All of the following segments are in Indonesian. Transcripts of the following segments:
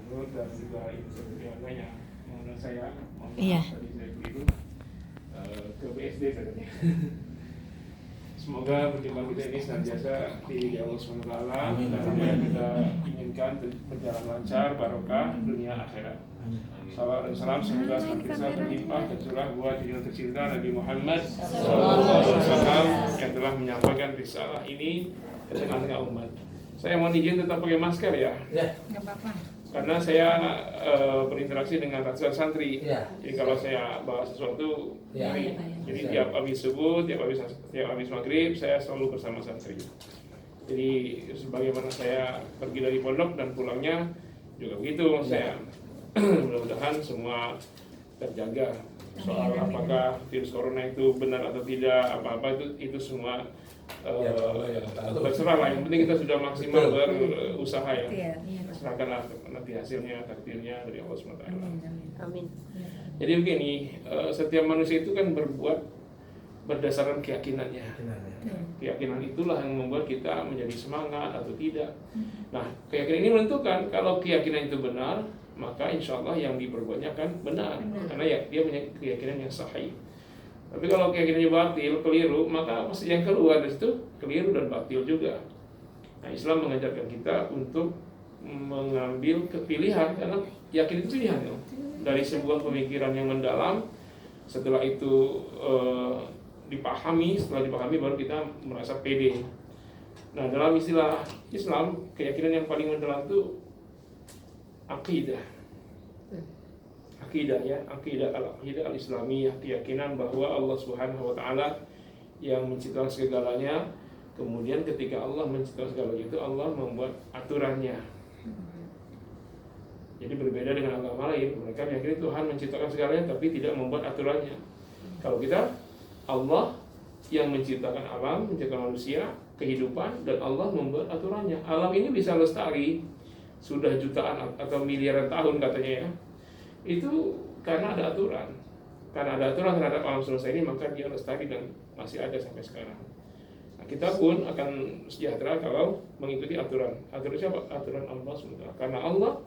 menurut dan juga ibu sebenarnya yang mengenai saya, mohon maaf Iya. tadi saya keliru ke BSD katanya. Semoga perjumpaan kita ini senantiasa di Allah SWT dan apa yang kita inginkan berjalan lancar, barokah dunia akhirat. Salawat dan salam semoga senantiasa berlimpah dan curah buat junjungan tercinta Nabi Muhammad SAW yang telah menyampaikan risalah ini ke tengah-tengah umat. Saya mohon izin tetap pakai masker ya. Nggak apa-apa. Karena saya berinteraksi dengan ratusan santri. Ya. Jadi kalau saya bahas sesuatu, Ya. jadi tiap habis subuh, tiap habis maghrib, saya selalu bersama santri. Jadi sebagaimana saya pergi dari pondok dan pulangnya juga begitu, saya mudah-mudahan semua terjaga. Soal apakah virus corona itu benar atau tidak, apa-apa itu semua terserah lah. Yang penting kita sudah maksimal berusaha ya. Iya. Serahkanlah nanti hasilnya, takdirnya dari Allah SWT. Amin. Jadi begini, setiap manusia itu kan berbuat berdasarkan keyakinannya. Keyakinan itulah yang membuat kita menjadi semangat atau tidak. Nah, keyakinan ini menentukan kalau keyakinan itu benar, maka insya Allah yang diperbuatnya akan benar. Karena ya dia punya keyakinan yang sahih. Tapi kalau keyakinannya batil, keliru, maka pasti yang keluar dari situ keliru dan batil juga. Nah, Islam mengajarkan kita untuk mengambil pilihan, karena yakin itu pilihan ya. Dari sebuah pemikiran yang mendalam, setelah itu setelah dipahami baru kita merasa pede. Nah, dalam istilah Islam, keyakinan yang paling mendalam itu akidah. Akidah ya, akidah al-islamiyah, keyakinan bahwa Allah Subhanahu wa taala yang menciptakan segalanya. Kemudian ketika Allah menciptakan segalanya itu Allah membuat aturannya. Jadi berbeda dengan agama lain, mereka meyakini Tuhan menciptakan segalanya tapi tidak membuat aturannya. Kalau kita, Allah yang menciptakan alam, menciptakan manusia, kehidupan, dan Allah membuat aturannya. Alam ini bisa lestari sudah jutaan atau miliaran tahun katanya ya. Itu karena ada aturan. Karena ada aturan terhadap alam semesta ini, maka dia lestari dan masih ada sampai sekarang. Nah, kita pun akan sejahtera kalau mengikuti aturan. Aturan siapa? Aturan Allah SWT. Karena Allah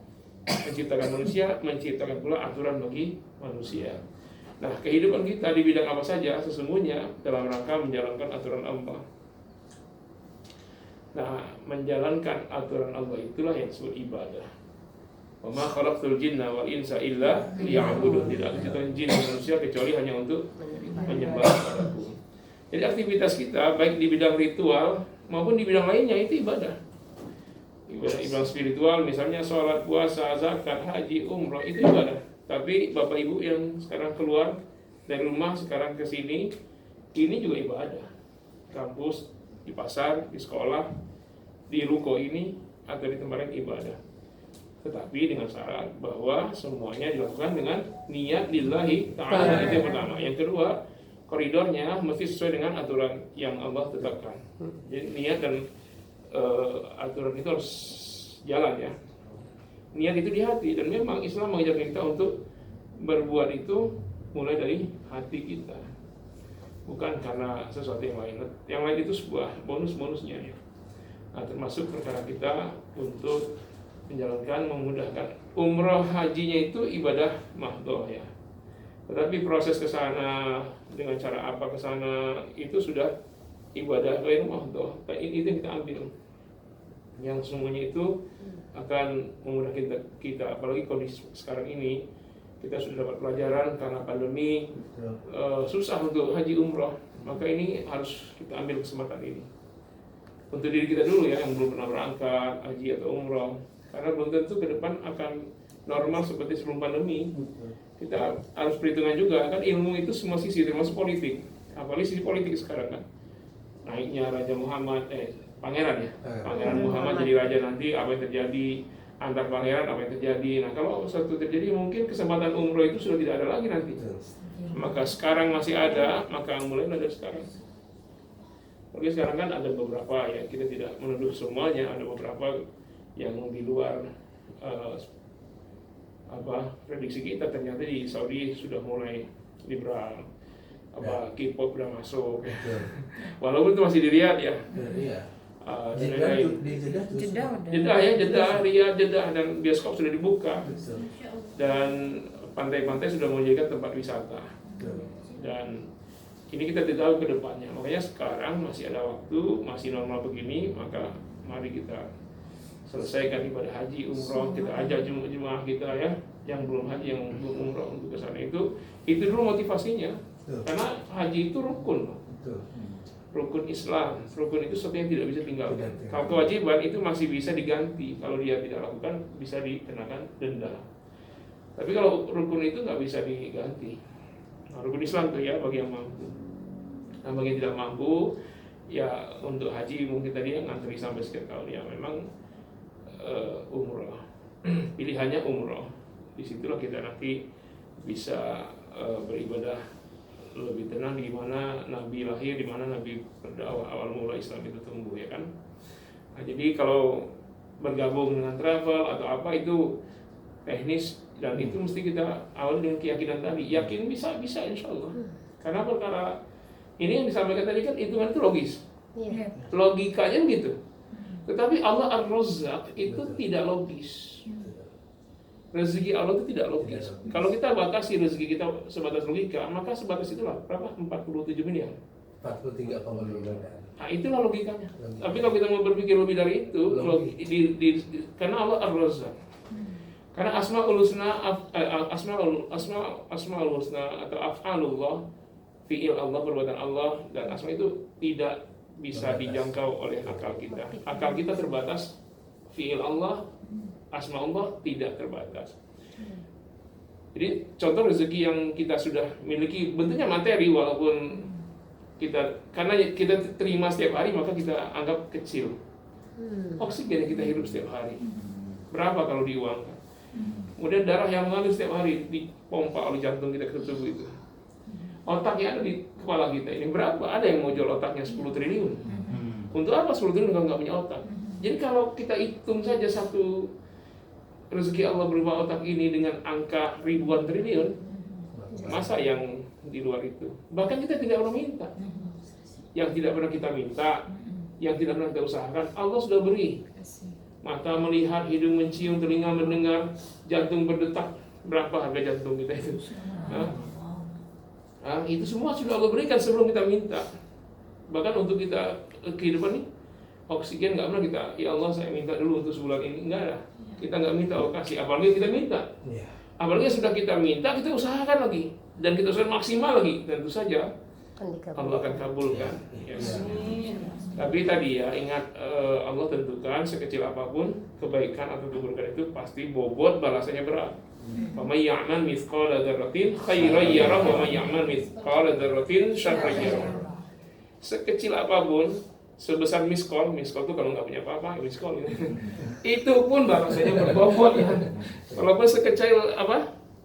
menciptakan manusia, menciptakan pula aturan bagi manusia. Nah, kehidupan kita di bidang apa saja sesungguhnya dalam rangka menjalankan aturan Allah. Nah, menjalankan aturan Allah itulah yang disebut ibadah. Wa ma khalaqtul jinna wal insa illa liya'budun. Tidak ada ciptaan jin dan manusia kecuali hanya untuk menyembah kepadaku. Jadi aktivitas kita baik di bidang ritual maupun di bidang lainnya itu ibadah. Ibadah spiritual misalnya sholat, puasa, zakat, haji, umroh itu ibadah. Tapi bapak ibu yang sekarang keluar dari rumah sekarang ke sini, ini juga ibadah. Kampus, di pasar, di sekolah, di ruko ini atau di tempat lain ibadah. Tetapi dengan syarat bahwa semuanya dilakukan dengan niat lillahi ta'ala. Itu yang pertama. Yang kedua, koridornya mesti sesuai dengan aturan yang Allah tetapkan. Jadi niat dan aturan itu harus jalan ya. Niat itu di hati, dan memang Islam mengajarkan kita untuk berbuat itu mulai dari hati kita, bukan karena sesuatu yang lain. Yang lain itu sebuah bonus-bonusnya ya. Nah, termasuk perkara kita untuk menjalankan, memudahkan umroh hajinya itu ibadah mahdhah ya. Tetapi proses ke sana dengan cara apa ke sana itu sudah ibadah ghair mahdhah. Itu yang kita ambil. Yang semuanya itu akan memudahkan kita, apalagi kondisi sekarang ini kita sudah dapat pelajaran karena pandemi susah untuk haji umroh, maka ini harus kita ambil kesempatan ini untuk diri kita dulu ya, yang belum pernah berangkat haji atau umroh, karena belum tentu ke depan akan normal seperti sebelum pandemi. Kita harus perhitungan juga kan, ilmu itu semua sisi termasuk politik, apalagi sisi politik sekarang kan, naiknya Raja Muhammad Pangeran ya, Pangeran Muhammad jadi raja, nanti apa yang terjadi antar pangeran, apa yang terjadi. Nah, kalau suatu terjadi mungkin kesempatan umroh itu sudah tidak ada lagi nanti. Maka sekarang masih ada, maka mulai dari sekarang. Oke, sekarang kan ada beberapa ya, kita tidak menuduh semuanya, ada beberapa yang di luar prediksi kita. Ternyata di Saudi sudah mulai liberal, K-pop sudah masuk. Walaupun itu masih dilihat ya. Jeddah, Riyadh, Jeddah, dan bioskop sudah dibuka. Dan pantai-pantai sudah menjadikan tempat wisata. Dan ini kita tidak tahu ke depannya. Makanya sekarang masih ada waktu, masih normal begini, maka mari kita selesaikan ibadah haji, umroh, kita ajak jemaah kita ya, yang belum haji, yang belum umroh untuk ke sana itu dulu motivasinya. Karena haji itu rukun. Rukun Islam, rukun itu sesuatu yang tidak bisa tinggalkan. Kalau kewajiban itu masih bisa diganti, kalau dia tidak lakukan bisa dikenakan denda. Tapi kalau rukun itu nggak bisa diganti. Nah, rukun Islam tuh ya bagi yang mampu. Nah, bagi yang tidak mampu, ya untuk haji mungkin tadi yang ngantri sampai sekian tahun ya memang umroh. Pilihannya umroh. Disitulah kita nanti bisa beribadah lebih tenang, di mana Nabi lahir, di mana Nabi berdakwah, awal mula Islam itu tumbuh ya kan. Nah, jadi kalau bergabung dengan travel atau apa itu teknis, dan itu mesti kita awal dengan keyakinan tadi. Yakin bisa insya Allah. Karena perkara ini yang disampaikan tadi kan hitungan itu logis. Logikanya begitu. Tetapi Allah Ar-Razzaq itu tidak logis. Rezeki Allah itu tidak logis. Kalau kita batasi rezeki kita sebatas logika, maka sebatas itulah berapa? 47 miliar. 43,5 miliar. Nah, itulah logikanya. Tapi kalau kita mau berpikir lebih dari itu, karena Allah Ar-Razzaq. Karena Asmaul Husna atau af'alullah, fi'il Allah, perbuatan Allah, dan asma itu tidak bisa dijangkau oleh akal kita. Akal kita terbatas, fi'il Allah, asma Allah tidak terbatas. Jadi contoh rezeki yang kita sudah miliki bentuknya materi, walaupun karena kita terima setiap hari maka kita anggap kecil. Oksigen yang kita hirup setiap hari berapa kalau diuangkan? Kemudian darah yang mengalir setiap hari dipompa oleh jantung kita ke tubuh itu. Otak yang ada di kepala kita ini berapa? Ada yang mau jual otaknya 10 triliun. Untuk apa 10 triliun kalau nggak punya otak? Jadi kalau kita hitung saja satu rezeki Allah berupa otak ini dengan angka ribuan triliun, masa yang di luar itu? Bahkan kita tidak pernah minta. Yang tidak pernah kita minta, yang tidak pernah kita usahakan, Allah sudah beri. Mata melihat, hidung mencium, telinga mendengar, jantung berdetak. Berapa harga jantung kita itu? Itu semua sudah Allah berikan sebelum kita minta. Bahkan untuk kita kehidupan ini, oksigen nggak pernah kita, ya Allah saya minta dulu untuk sebulan ini, enggak ada. Kita nggak minta Allah kasih, apalagi kita minta. Apalagi sudah kita minta, kita usahakan lagi, dan kita usahakan maksimal lagi, tentu saja Allah akan kabulkan. Yes. Tapi tadi ya ingat, Allah tentukan sekecil apapun kebaikan atau keburukan itu pasti bobot balasannya berat. Wa may ya'mal mithqala dzarratin khairan yarah wa may ya'mal mithqala dzarratin syarran yarah. Sekecil apapun, sebesar miskol itu kalau nggak punya apa-apa, miskol itu pun balasannya berbobot ya. Walaupun sekecil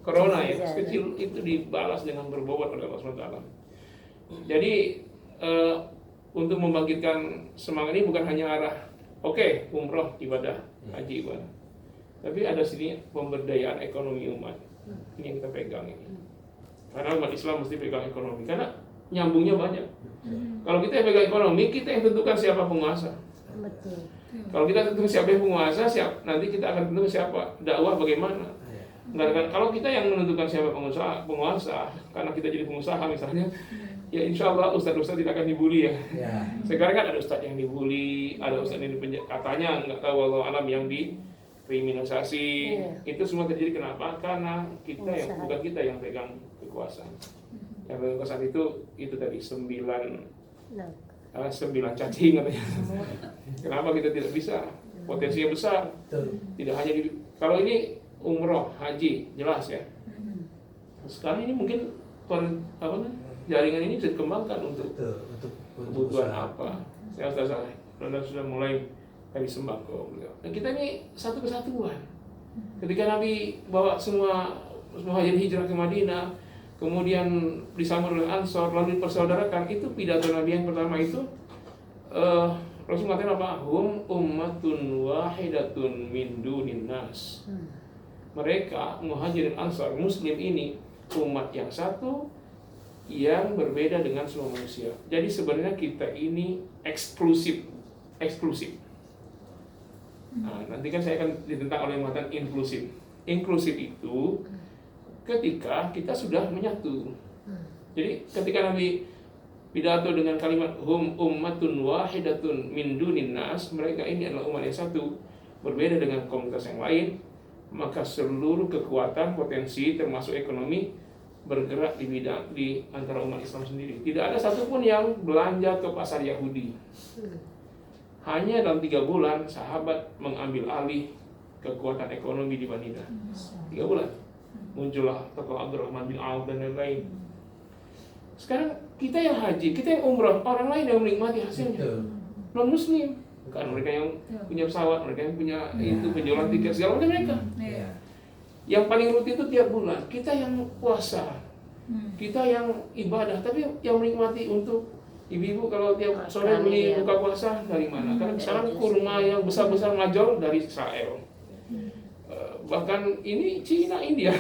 corona ya, sekecil itu dibalas dengan berbobot oleh Allah SWT. Jadi untuk membangkitkan semangat ini bukan hanya arah umroh ibadah, haji ibadah, tapi ada sini pemberdayaan ekonomi umat. Ini yang kita pegang ini. Karena umat Islam mesti pegang ekonomi, karena nyambungnya banyak. Kalau kita yang pegang ekonomi, kita yang tentukan siapa penguasa. Betul. Kalau kita tentukan siapa yang penguasa, nanti kita akan tentukan siapa dakwah bagaimana. Kalau kita yang menentukan siapa penguasa, karena kita jadi pengusaha misalnya, ya insya Allah ustadz-ustadz tidak akan dibully ya. Sekarang kan ada ustadz yang dibully, ada ustadz yang katanya nggak tahu Allah alam yang dikriminalisasi. Itu semua terjadi kenapa? Karena bukan kita yang pegang kekuasaan. Yang pegang kekuasaan itu tadi 9 cacing katanya. Kenapa kita tidak bisa? Potensinya besar. Tidak hanya kalau ini umroh, haji, jelas ya. Sekarang ini mungkin jaringan ini bisa dikembangkan untuk kebutuhan apa? Saya sudah mulai dari sembako. Dan kita ini satu kesatuan. Ketika Nabi bawa semua muhajirin hijrah ke Madinah, kemudian disambut oleh Ansor, lalu dipersaudarakan, itu pidato Nabi yang pertama itu Rasul mengatakan apa? Hum ummatun wahidatun min dunin nas. Mereka muhajirin Ansor Muslim ini umat yang satu yang berbeda dengan semua manusia. Jadi sebenarnya kita ini eksklusif eksklusif. Nah, nanti kan saya akan ditentang oleh mengatakan inklusif. Inklusif itu ketika kita sudah menyatu. Jadi ketika Nabi pidato dengan kalimat hum ummatun wahidatun min dunin nas, mereka ini adalah umat yang satu, berbeda dengan komunitas yang lain, maka seluruh kekuatan potensi termasuk ekonomi bergerak di antara umat Islam sendiri. Tidak ada satupun yang belanja ke pasar Yahudi. Hanya dalam 3 bulan sahabat mengambil alih kekuatan ekonomi di Madinah. 3 bulan muncullah tokoh Abdurrahman bin Auf dan lain-lain. Sekarang kita yang haji, kita yang umrah, orang lain yang menikmati hasilnya. Non Muslim, kan mereka yang punya pesawat, mereka yang punya itu penjualan tiket segala macam mereka. Yang paling rutin itu tiap bulan. Kita yang puasa, kita yang ibadah, tapi yang menikmati untuk ibu-ibu kalau tiap sore beli buka puasa dari mana? Karena sekarang kurma yang besar-besar ngajol dari Israel. Bahkan ini Cina India,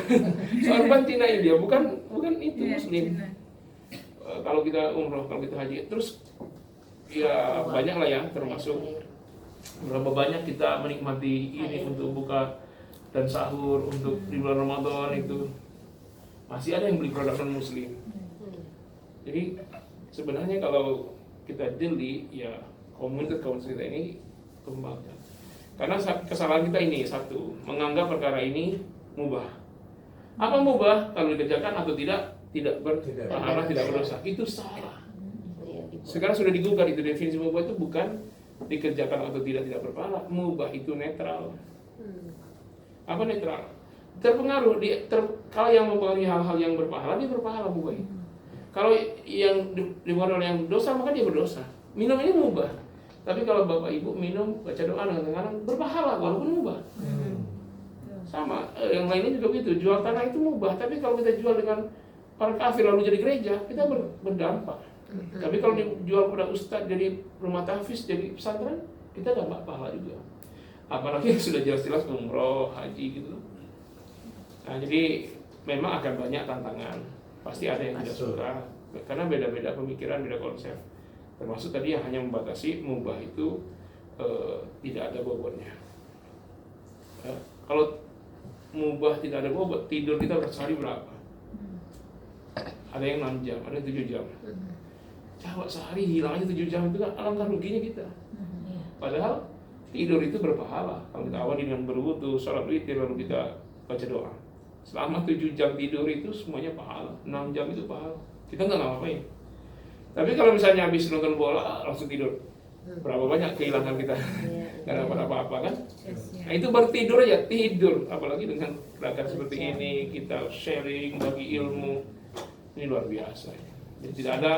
sorban Cina India, bukan itu Muslim. Kalau kita umroh, kalau kita haji, terus ya banyak lah ya, termasuk berapa banyak kita menikmati ini untuk buka dan sahur untuk di bulan Ramadan itu masih ada yang beli produk non Muslim. Jadi sebenarnya kalau kita jeli ya komunitas kita ini kembangkan. Karena kesalahan kita ini satu, menganggap perkara ini mubah. Apa mubah? Kalau dikerjakan atau tidak berpahala, tidak berdosa. Itu salah. Sekarang sudah digugat itu, definisi mubah itu bukan dikerjakan atau tidak berpahala. Mubah itu netral. Apa netral? Terpengaruh kalau yang mempengaruhi hal-hal yang berpahala, dia berpahala mubah itu. Kalau yang dipengaruhi yang dosa, maka dia berdosa. Minum ini mubah. Tapi kalau bapak ibu minum, baca doa dengan berpahala walaupun mubah. Sama, yang lainnya juga begitu. Jual tanah itu mubah, tapi kalau kita jual dengan orang kafir lalu jadi gereja, kita berdampak. Tapi kalau dijual pada ustadz jadi rumah tahfiz, jadi pesantren, kita dapat pahala juga. Apalagi sudah jelas-jelas umroh, haji gitu. Nah, jadi memang akan banyak tantangan. Pasti ada yang tidak suka, karena beda-beda pemikiran, beda konsep. Termasuk tadi yang hanya membatasi mubah itu tidak ada bobotnya. Kalau mubah tidak ada bobot, tidur kita sehari berapa? Ada yang 6 jam, ada yang 7 jam. Coba sehari hilang aja 7 jam, itu kan alangkah ruginya kita. Padahal tidur itu berpahala. Kalau kita awali dengan berwudu, sholat witir, lalu kita baca doa. Selama 7 jam tidur itu semuanya pahala. 6 jam itu pahala. Kita nggak ngapain. Tapi kalau misalnya habis nonton bola langsung tidur, berapa banyak kehilangan kita, nggak dapat apa-apa kan? Nah itu baru tidur aja, tidur. Apalagi dengan gerakan seperti ini, kita sharing, bagi ilmu, ini luar biasa. Jadi tidak ada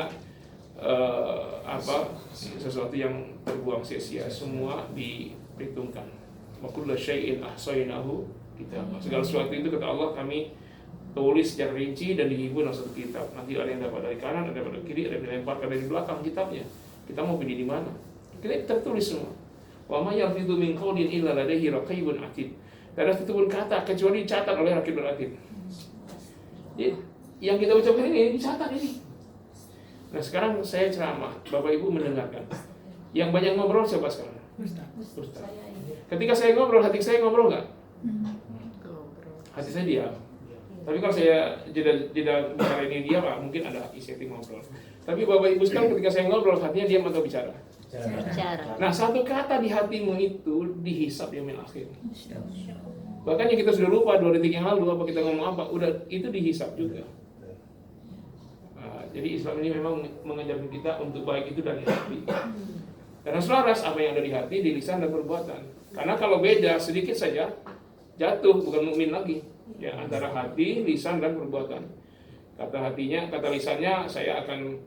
sesuatu yang terbuang sia-sia, semua diperhitungkan. Wa kullu syai'in ahsaynahu kitabah. Segala sesuatu itu kata Allah kami tulis secara rinci dan dihibur dalam satu kitab. Nanti ada yang dapat dari kanan, ada yang dapat dari kiri, ada yang dilemparkan dari belakang kitabnya. Kita mau pilih di mana? Kita tertulis semua. Wa ma yalfidhu min qawlin illa ladaihi raqibun atid. Tidak ada satu pun kata kecuali dicatat oleh raqibun atid. Jadi yang kita ucapkan ini dicatat ini. Nah sekarang saya ceramah, Bapak Ibu mendengarkan. Yang banyak ngobrol siapa sekarang? Ustaz. Ketika saya ngobrol, hati saya ngobrol nggak? Hati saya diam. Tapi kalau saya jeda bicara ini dia Pak, mungkin ada inisiatif ngobrol. Tapi Bapak Ibu sekarang ketika saya ngobrol, hatinya diam atau bicara? Bicara. Nah satu kata di hatimu itu dihisap di yaumil akhir. Bahkan yang kita sudah lupa 2 detik yang lalu apa kita ngomong apa, udah itu dihisap juga. Nah, jadi Islam ini memang mengajarkan kita untuk baik itu dari hati. Karena selaras apa yang ada di hati, di lisan dan perbuatan. Karena kalau beda sedikit saja jatuh, bukan mukmin lagi. Ya, antara hati, lisan dan perbuatan. Kata lisannya saya akan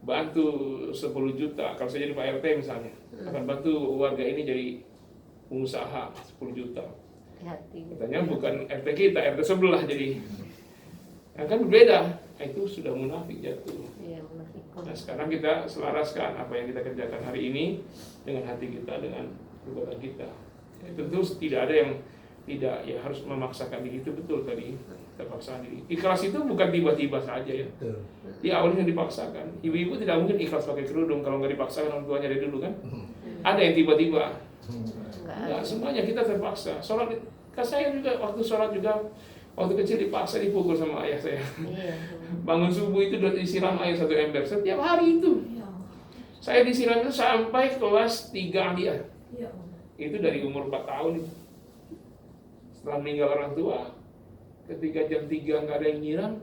bantu 10 juta. Kalau saya jadi Pak RT misalnya, akan bantu warga ini jadi pengusaha 10 juta. Katanya bukan RT kita, RT sebelah jadi. Yang kan berbeda. Itu sudah munafik jatuh. Nah, sekarang kita selaraskan apa yang kita kerjakan hari ini dengan hati kita, dengan perbuatan kita. Ya, tentu tidak ada yang tidak ya harus memaksakan diri, itu betul tadi kita paksa diri. Ikhlas itu bukan tiba-tiba saja ya. Di awalnya dipaksakan. Ibu-ibu tidak mungkin ikhlas pakai kerudung kalau nggak dipaksakan orang tuanya dari dulu kan. Ada yang tiba-tiba. Enggak. Enggak, semuanya kita terpaksa. Sholat, saya juga waktu sholat juga waktu kecil dipaksa dipukul sama ayah saya. Iya. Bangun subuh itu udah disiram air 1 ember setiap hari itu. Saya disiram itu sampai kelas 3 aliyah. Itu dari umur 4 tahun itu. Setelah meninggal orang tua, ketika jam 3 nggak ada yang nyiram,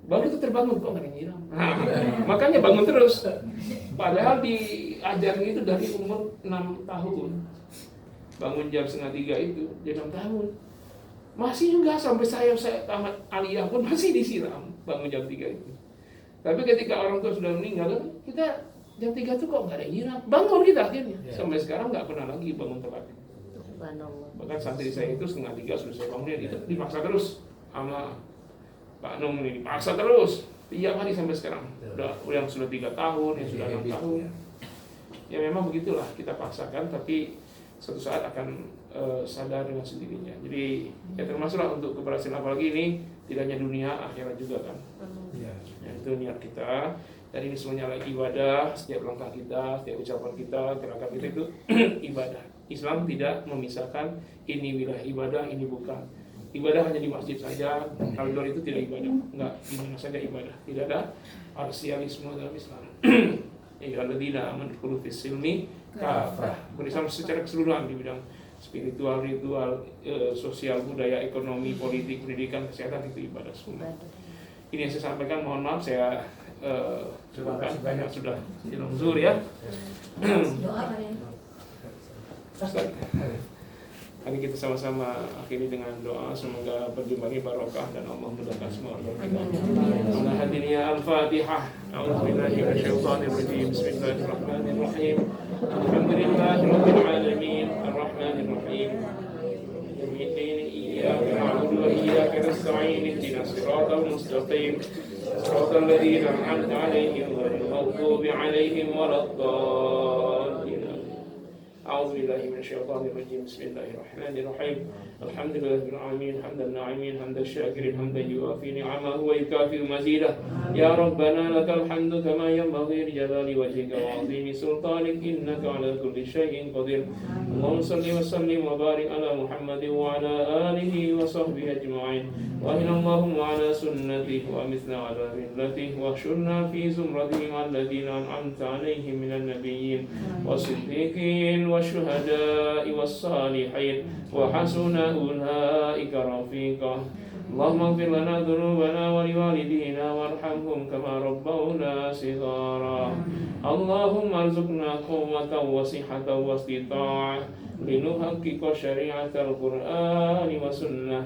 baru itu terbangun, kok nggak ada yang nyiram. Makanya bangun terus. Padahal diajarin itu dari umur 6 tahun. Bangun jam 2:30 itu, jam 6 tahun. Masih juga sampai saya tamat aliyah pun masih disiram bangun jam 3 itu. Tapi ketika orang tua sudah meninggal, kita jam 3 tuh kok nggak ada yang nyiram. Bangun kita akhirnya. Sampai sekarang nggak pernah lagi bangun telat. Subhanallah. Bahkan santri saya itu 2:30 sudah saya bangunin, itu dipaksa terus sama Pak Nung ini, dipaksa terus tiap hari sampai sekarang. Udah yang sudah 3 tahun, yang sudah 6 tahun. Ya memang begitulah, kita paksakan, tapi suatu saat akan sadar dengan sendirinya. Jadi ya termasuklah untuk keberhasilan, apalagi ini tidak hanya dunia, akhirat juga kan. Ya, itu niat kita. Dan ini semuanya adalah ibadah. Setiap langkah kita, setiap ucapan kita, gerakan kita itu ibadah. Islam tidak memisahkan ini wilayah ibadah, ini bukan. Ibadah hanya di masjid saja, kalau luar itu tidak ibadah. Enggak, di mana saja ibadah. Tidak ada parsialisme dalam Islam. Ya alladzina amanu dkhulu fis silmi kafah. Berislam secara keseluruhan di bidang spiritual, ritual, sosial, budaya, ekonomi, politik, pendidikan, kesehatan, itu ibadah semua. Ini yang saya sampaikan, mohon maaf saya cukupkan karena sudah silang zuhur ya. Mari kita sama-sama akhiri dengan doa, semoga perjumpaan ini barokah dan Allah mudahkan semua kita. Ala hadiniya al-Fatihah. A'udzubillahi minasyaitonir rajim. Bismillahirrahmanirrahim. Alhamdulillahirabbil alamin. Arrahmanir rahim. Iyyaka na'budu wa iyyaka nasta'in. Ihdinas siratal mustaqim. Siratal ladzina an'amta 'alaihim ghairil maghdubi 'alaihim waladdallin. أعوذ بالله من الشيطان الرجيم بسم الله الرحمن الرحيم الحمد لله رب العالمين حمد الناعمين حمد الشاكرين حمدا يوافي نعمه ويكافئ مزيده يا ربنا لك الحمد كما ينبغي لجلال وجهك وعظيم سلطانك إنك على كل شيء قدير اللهم صل وسلم وبارك على محمد وعلى آله وصحبه أجمعين وأهل اللهم على سنته وأمثنا على ملته واحشرنا في زمرته مع الذين أنعمت عليهم من النبيين والصديقين والشهداء والصالحين وحسن أولئك رفيقا اللهم اغفر لنا ذنوبنا ولوالدينا وارحمهم كما ربونا صغارا اللهم ارزقنا قوة وصحة واستطاعة لنحقق شريعة القرآن والسنة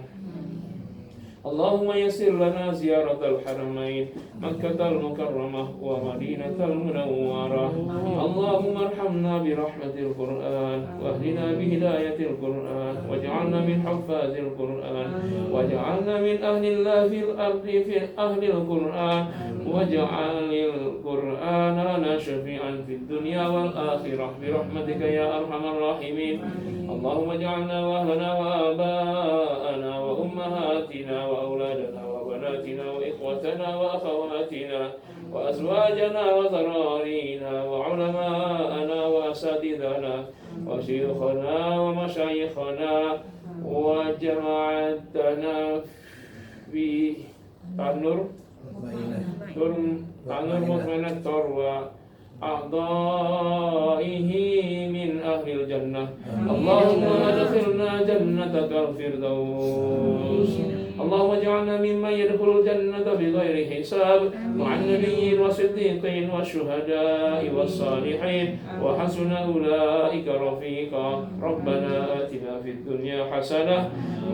اللهم يسر لنا زيارة الحرمين مكة المكرمة ومدينة المنورة اللهم ارحمنا برحمة القرآن واهدنا بهداية القرآن واجعلنا من حفاظ القرآن واجعلنا من أهل الله في الأرض في أهل القرآن واجعل القرآن لنا شفيعا في الدنيا والآخرة برحمتك يا أرحم الراحمين اللهم اجعلنا وأهلنا وآباءنا وأمهاتنا وأولادنا وبناتنا وإخوتنا وأخواتنا وأزواجنا وذرارينا وعلماءنا وأساتذتنا وشيوخنا ومشايخنا وجماعتنا في تنور مطمئنة تروى أعضائه من أهل الجنة اللهم أدخلنا جنتك الفردوس اللهم اجعلنا ممن يدخل الجنة بغير حساب مع النبيين والصديقين والشهداء والصالحين وحسن أولئك رفيقا ربنا آتنا في الدنيا حسنة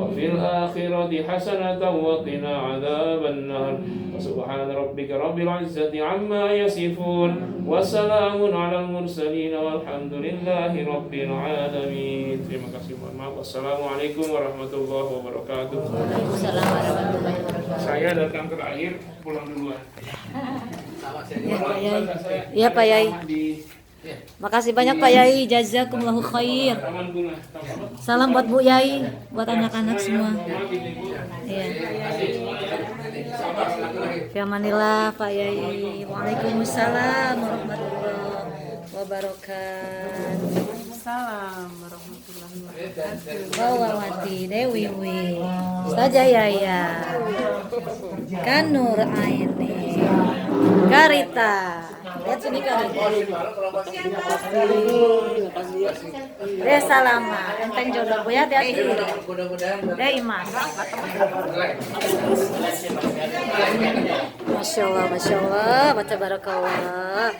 وفي الآخرة حسنة وقنا عذاب النار وسبحان ربك رب العزة عما يصفون وسلام على المرسلين والحمد لله رب العالمين. Terima kasih, mohon maaf. Wassalamualaikum warahmatullahi wabarakatuh. Waalaikumsalam warahmatullahi wabarakatuh. Saya datang terakhir, pulang duluan. Ya Pak Yai. Ya Pak Yai. Makasih banyak Pak Yai, jazakumullahu khair. Taman Bunga. Salam buat Bu Yai, buat anak-anak semua. Iya. Fiamanillah Pak Yai. Waalaikumsalam warahmatullahi wabarakatuh. Waalaikumsalam warahmatullahi wabarakatuh. Wawawati Dewi Wi Saja Yaya Kanur Aini Karita. Lihat sini Karita. Desa Lama Enteng jodoh Bu ya, hati-hati. Deh Imas. Masya Allah, baca barakallah.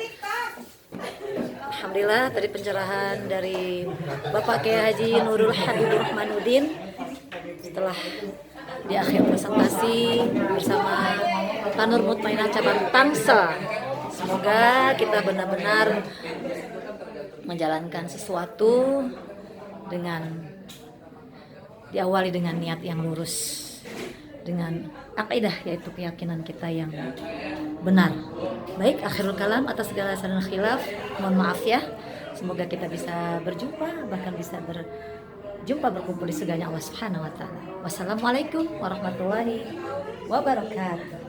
Alhamdulillah tadi pencerahan dari Bapak Kiai Haji Nurul Habibur Rahmanuddin setelah di akhir presentasi bersama Pak Nur Mutmainah cabang Tangsel. Semoga kita benar-benar menjalankan sesuatu dengan diawali dengan niat yang lurus, dengan akidah yaitu keyakinan kita yang benar. Baik, akhirul kalam atas segala saran khilaf, mohon maaf ya. Semoga kita bisa berjumpa, bahkan bisa berkumpul di surganya Allah Subhanahu wa taala. Wassalamualaikum warahmatullahi wabarakatuh.